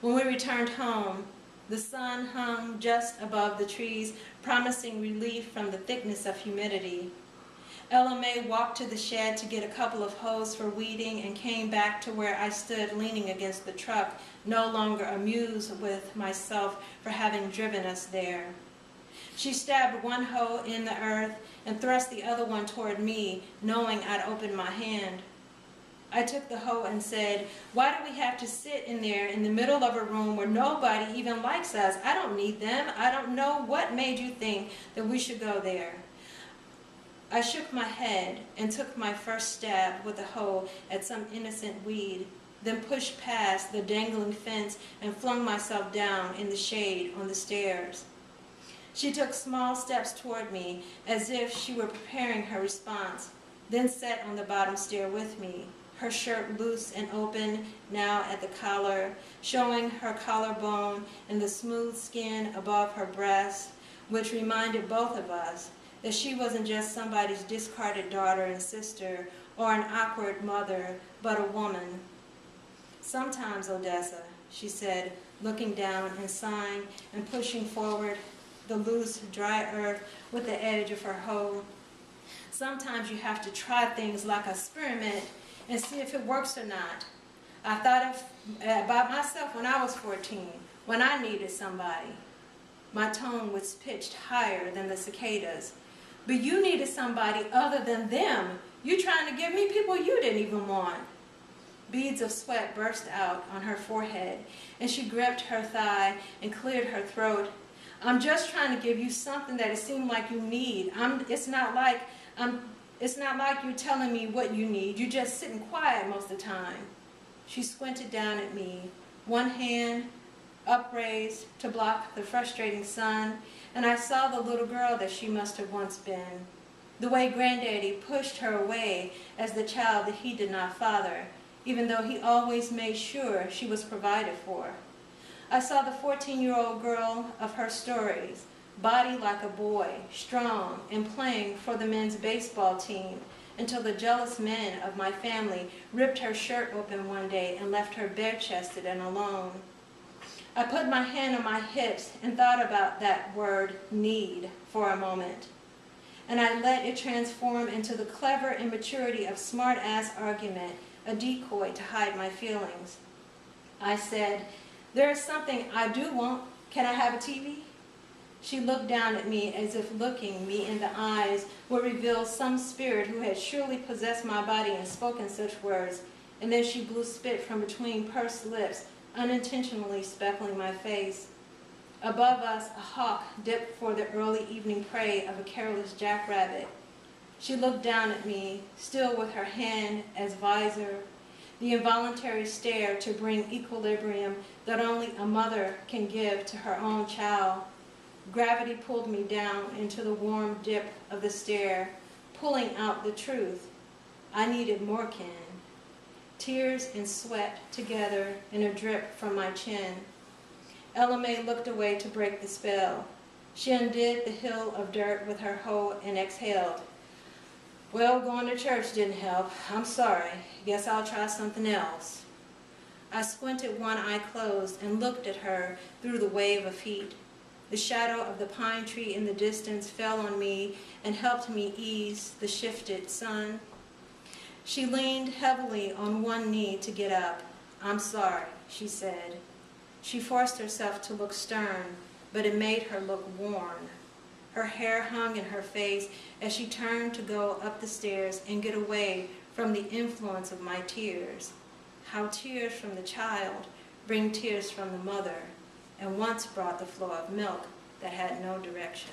When we returned home, the sun hung just above the trees, promising relief from the thickness of humidity. Ella May walked to the shed to get a couple of hoes for weeding and came back to where I stood leaning against the truck, no longer amused with myself for having driven us there. She stabbed one hoe in the earth and thrust the other one toward me, knowing I'd opened my hand. I took the hoe and said, "Why do we have to sit in there in the middle of a room where nobody even likes us? I don't need them. I don't know what made you think that we should go there." I shook my head and took my first stab with the hoe at some innocent weed, then pushed past the dangling fence and flung myself down in the shade on the stairs. She took small steps toward me as if she were preparing her response, then sat on the bottom stair with me, her shirt loose and open now at the collar, showing her collarbone and the smooth skin above her breast, which reminded both of us that she wasn't just somebody's discarded daughter and sister or an awkward mother, but a woman. "Sometimes, Odessa," she said, looking down and sighing and pushing forward the loose, dry earth with the edge of her hoe. "Sometimes you have to try things like an experiment and see if it works or not. I thought about myself when I was 14, when I needed somebody." My tone was pitched higher than the cicadas. "But you needed somebody other than them. You trying to give me people you didn't even want." Beads of sweat burst out on her forehead, and she gripped her thigh and cleared her throat. "I'm just trying to give you something that it seemed like you need. It's not like you're telling me what you need. You're just sitting quiet most of the time." She squinted down at me, one hand upraised to block the frustrating sun, and I saw the little girl that she must have once been. The way Granddaddy pushed her away as the child that he did not father, even though he always made sure she was provided for. I saw the 14-year-old girl of her stories, body like a boy, strong, and playing for the men's baseball team, until the jealous men of my family ripped her shirt open one day and left her bare-chested and alone. I put my hand on my hips and thought about that word, need, for a moment. And I let it transform into the clever immaturity of smart-ass argument, a decoy to hide my feelings. I said, "There is something I do want. Can I have a TV?" She looked down at me as if looking me in the eyes would reveal some spirit who had surely possessed my body and spoken such words, and then she blew spit from between pursed lips, unintentionally speckling my face. Above us, a hawk dipped for the early evening prey of a careless jackrabbit. She looked down at me, still with her hand as visor, the involuntary stare to bring equilibrium that only a mother can give to her own child. Gravity pulled me down into the warm dip of the stare, pulling out the truth. I needed more kin. Tears and sweat together in a drip from my chin. Ella May looked away to break the spell. She undid the hill of dirt with her hoe and exhaled. "Well, going to church didn't help. I'm sorry. Guess I'll try something else." I squinted, one eye closed, and looked at her through the wave of heat. The shadow of the pine tree in the distance fell on me and helped me ease the shifted sun. She leaned heavily on one knee to get up. "I'm sorry," she said. She forced herself to look stern, but it made her look worn. Her hair hung in her face as she turned to go up the stairs and get away from the influence of my tears. How tears from the child bring tears from the mother, and once brought the flow of milk that had no direction.